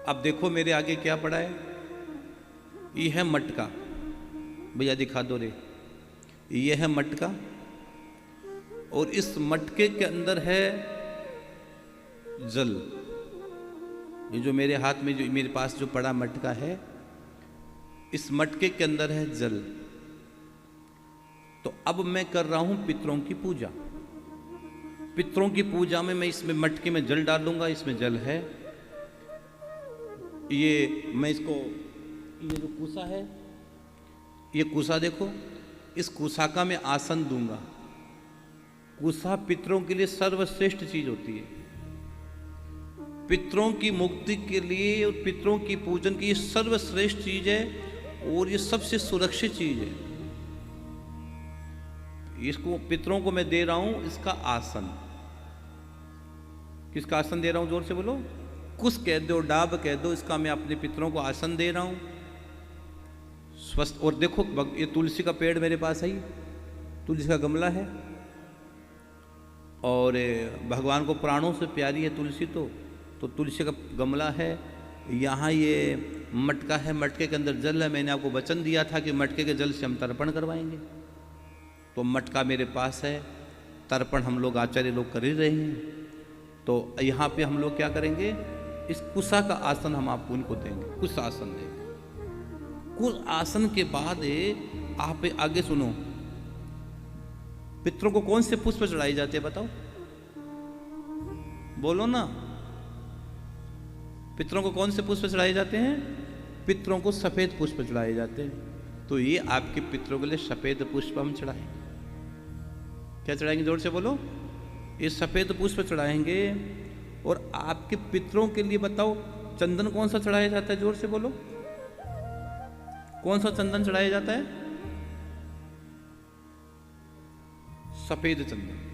अब देखो मेरे आगे क्या पड़ा है, ये है मटका, भैया दिखा दो रे, ये है मटका और इस मटके के अंदर है जल। ये जो मेरे हाथ में, जो मेरे पास जो पड़ा मटका है, इस मटके के अंदर है जल। तो अब मैं कर रहा हूं पितरों की पूजा। पितरों की पूजा में मैं इसमें मटके में जल डालूंगा, इसमें जल है। ये मैं इसको, ये जो कुसा है, ये कुसा देखो, इस कुसा का मैं आसन दूंगा। कुसा पितरों के लिए सर्वश्रेष्ठ चीज होती है। पितरों की मुक्ति के लिए और पितरों की पूजन की ये सर्वश्रेष्ठ चीज है और ये सबसे सुरक्षित चीज है। इसको पितरों को मैं दे रहा हूं इसका आसन। किसका आसन दे रहा हूं, जोर से बोलो। कुछ कह दो, डाब कह दो, इसका मैं अपने पितरों को आसन दे रहा हूं स्वस्थ। और देखो ये तुलसी का पेड़ मेरे पास है, तुलसी का गमला है और भगवान को प्राणों से प्यारी है तुलसी। तो तुलसी का गमला है, यहाँ ये मटका है, मटके के अंदर जल है। मैंने आपको वचन दिया था कि मटके के जल से हम तर्पण करवाएंगे, तो मटका मेरे पास है, तर्पण हम लोग आचार्य लोग कर ही रहे हैं। तो यहाँ पे हम लोग क्या करेंगे, इस कुसा का आसन हम आपको उनको देंगे, कुछ आसन देंगे। कुछ आसन के बाद आप आगे सुनो, पितरों को कौन से पुष्प चढ़ाए जाते हैं बताओ, बोलो ना। पितरों को कौन से पुष्प चढ़ाए जाते हैं? पितरों को सफेद पुष्प चढ़ाए जाते हैं। तो ये आपके पितरों के लिए सफेद पुष्प हम चढ़ाएंगे। क्या चढ़ाएंगे, जोर से बोलो। ये सफेद पुष्प चढ़ाएंगे। और आपके पितरों के लिए बताओ चंदन कौन सा चढ़ाया जाता है, जोर से बोलो। कौन सा चंदन चढ़ाया जाता है? सफेद चंदन।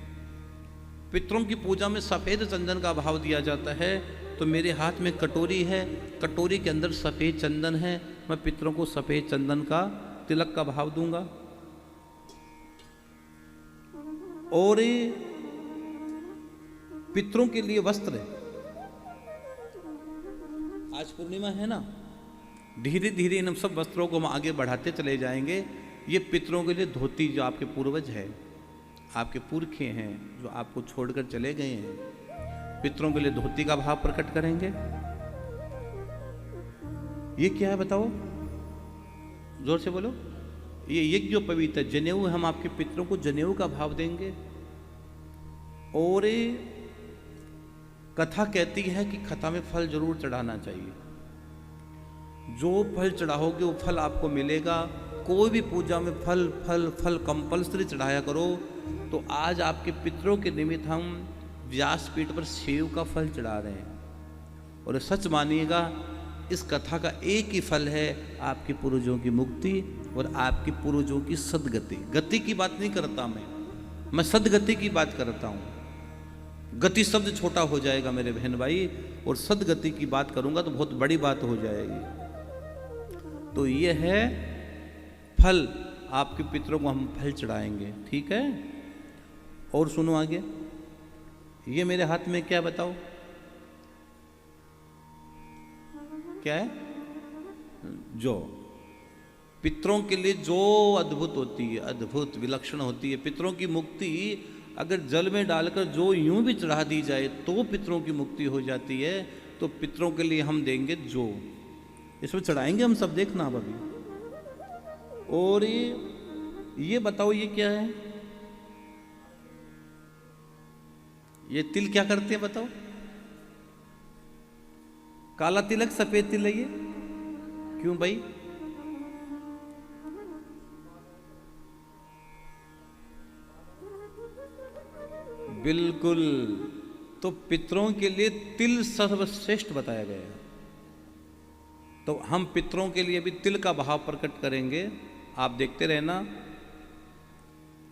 पितरों की पूजा में सफेद चंदन का भाव दिया जाता है। तो मेरे हाथ में कटोरी है, कटोरी के अंदर सफेद चंदन है। मैं पितरों को सफेद चंदन का तिलक का भाव दूंगा। और पितरों के लिए वस्त्र है। आज पूर्णिमा है ना, धीरे धीरे इन सब वस्त्रों को हम आगे बढ़ाते चले जाएंगे। ये पितरों के लिए धोती, जो आपके पूर्वज है, आपके पुरखे हैं, जो आपको छोड़कर चले गए हैं, पितरों के लिए धोती का भाव प्रकट करेंगे। ये क्या है बताओ, जोर से बोलो। ये यज्ञ जो पवित्र जनेऊ, हम आपके पितरों को जनेऊ का भाव देंगे। और कथा कहती है कि कथा में फल जरूर चढ़ाना चाहिए। जो फल चढ़ाओगे वो फल आपको मिलेगा। कोई भी पूजा में फल फल फल कंपल्सरी चढ़ाया करो। तो आज आपके पितरों के निमित्त हम व्यासपीठ पर सेव का फल चढ़ा रहे हैं। और सच मानिएगा, इस कथा का एक ही फल है, आपके पूर्वजों की मुक्ति और आपके पूर्वजों की सदगति। गति की बात नहीं करता मैं सदगति की बात करता हूँ। गति शब्द छोटा हो जाएगा मेरे बहन भाई, और सदगति की बात करूंगा तो बहुत बड़ी बात हो जाएगी। तो ये है फल, आपके पितरों को हम फल चढ़ाएंगे, ठीक है। और सुनो आगे, ये मेरे हाथ में क्या बताओ, क्या है? जो पितरों के लिए जो अद्भुत होती है, अद्भुत विलक्षण होती है। पितरों की मुक्ति अगर जल में डालकर जो यूं भी चढ़ा दी जाए तो पितरों की मुक्ति हो जाती है। तो पितरों के लिए हम देंगे जो, इसमें चढ़ाएंगे हम सब, देखना आप अभी। और ये बताओ, ये क्या है? ये तिल क्या करते हैं बताओ? काला तिलक, सफेद तिल है ये, क्यों भाई? बिल्कुल। तो पितरों के लिए तिल सर्वश्रेष्ठ बताया गया है। तो हम पितरों के लिए भी तिल का भाव प्रकट करेंगे, आप देखते रहना।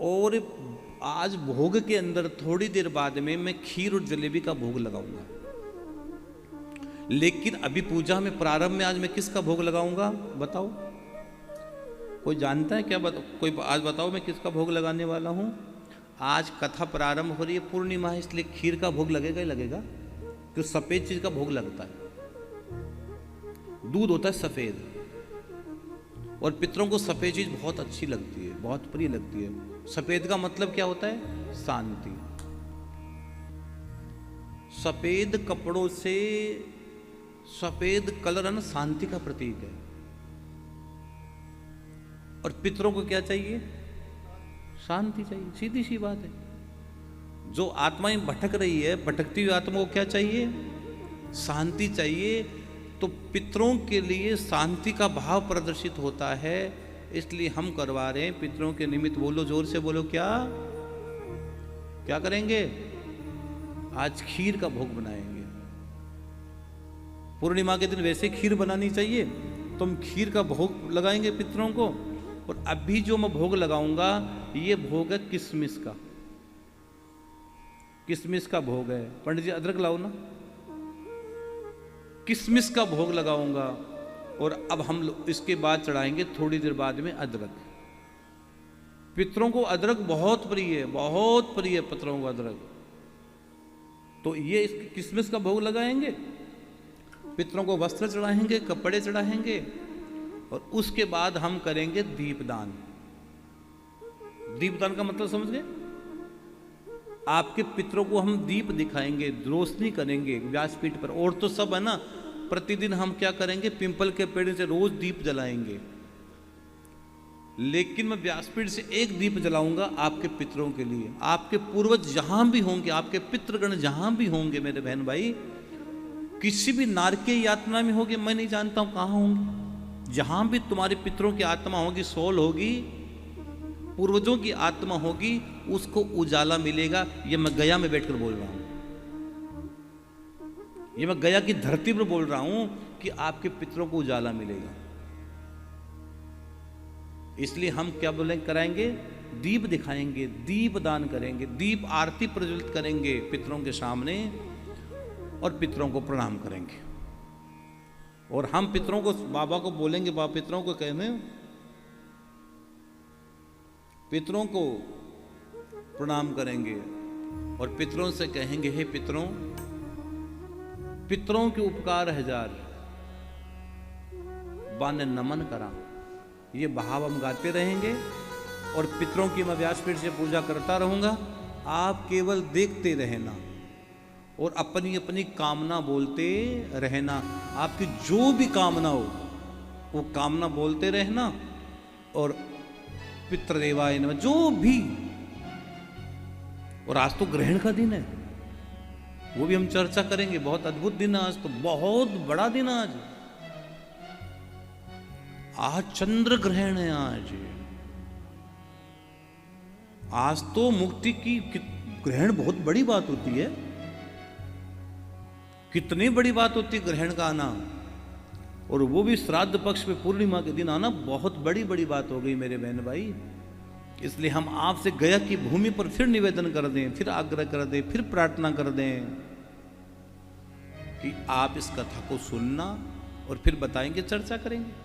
और आज भोग के अंदर थोड़ी देर बाद में मैं खीर और जलेबी का भोग लगाऊंगा। लेकिन अभी पूजा में प्रारंभ में आज मैं किसका भोग लगाऊंगा बताओ? कोई जानता है क्या? कोई आज बताओ मैं किसका भोग लगाने वाला हूं? आज कथा प्रारंभ हो रही है, पूर्णिमा है, इसलिए खीर का भोग लगेगा ही लगेगा, क्योंकि सफेद चीज का भोग लगता है। दूध होता है सफेद, और पितरों को सफेद चीज बहुत अच्छी लगती है, बहुत प्रिय लगती है। सफेद का मतलब क्या होता है? शांति। सफेद कपड़ों से, सफेद कलर है ना, शांति का प्रतीक है। और पितरों को क्या चाहिए? शांति चाहिए, सीधी सी बात है। जो आत्माएं भटक रही है, भटकती हुई आत्मा को क्या चाहिए? शांति चाहिए। तो पितरों के लिए शांति का भाव प्रदर्शित होता है, इसलिए हम करवा रहे हैं पितरों के निमित्त। बोलो, जोर से बोलो, क्या क्या करेंगे? आज खीर का भोग बनाएंगे। पूर्णिमा के दिन वैसे खीर बनानी चाहिए, तो हम खीर का भोग लगाएंगे पितरों को। और अभी जो मैं भोग लगाऊंगा, ये भोग है किशमिश का। किशमिश का भोग है। पंडित जी अदरक लाओ ना। किशमिश का भोग लगाऊंगा। और अब हम इसके बाद चढ़ाएंगे थोड़ी देर बाद में अदरक। पितरों को अदरक बहुत प्रिय है, बहुत प्रिय है पितरों को अदरक। तो ये किशमिश का भोग लगाएंगे, पितरों को वस्त्र चढ़ाएंगे, कपड़े चढ़ाएंगे, और उसके बाद हम करेंगे दीपदान। दीपदान का मतलब समझ गए? आपके पितरों को हम दीप दिखाएंगे, रोशनी करेंगे व्यासपीठ पर। और तो सब है ना, प्रतिदिन हम क्या करेंगे? पिंपल के पेड़ से रोज दीप जलाएंगे। लेकिन मैं व्यासपीठ से एक दीप जलाऊंगा आपके पितरों के लिए। आपके पूर्वज जहां भी होंगे, आपके पितृगण जहां भी होंगे मेरे बहन भाई, किसी भी नारकीय यातना में होगी, मैं नहीं जानता हूं कहां होंगे, जहां भी तुम्हारे पितरों की आत्मा होगी, सोल होगी, पूर्वजों की आत्मा होगी, उसको उजाला मिलेगा। ये मैं गया में बैठकर बोल रहा हूं, ये मैं गया की धरती पर बोल रहा हूं कि आपके पितरों को उजाला मिलेगा। इसलिए हम क्या बोले कराएंगे? दीप दिखाएंगे, दीप दान करेंगे, दीप आरती प्रज्वलित करेंगे पितरों के सामने, और पितरों को प्रणाम करेंगे। और हम पितरों को, बाबा को बोलेंगे, बाबा पितरों को कहने, पितरों को प्रणाम करेंगे और पितरों से कहेंगे, हे पितरों, पितरों के उपकार हजार, बाने नमन करा। ये भाव हम गाते रहेंगे और पितरों की मैं व्यासपीठ से पूजा करता रहूंगा। आप केवल देखते रहना और अपनी अपनी कामना बोलते रहना। आपकी जो भी कामना हो वो कामना बोलते रहना। और पितृदेवाय नमः, जो भी। और आज तो ग्रहण का दिन है, वो भी हम चर्चा करेंगे। बहुत अद्भुत दिन है आज, तो बहुत बड़ा दिन है आज। आज चंद्र ग्रहण है। आज तो मुक्ति की ग्रहण बहुत बड़ी बात होती है। कितनी बड़ी बात होती है ग्रहण का आना, और वो भी श्राद्ध पक्ष में पूर्णिमा के दिन आना, बहुत बड़ी बड़ी बात हो गई मेरे बहन भाई। इसलिए हम आपसे गया की भूमि पर फिर निवेदन कर दें, फिर आग्रह कर दें, फिर प्रार्थना कर दें कि आप इस कथा को सुनना और फिर बताएंगे, चर्चा करेंगे।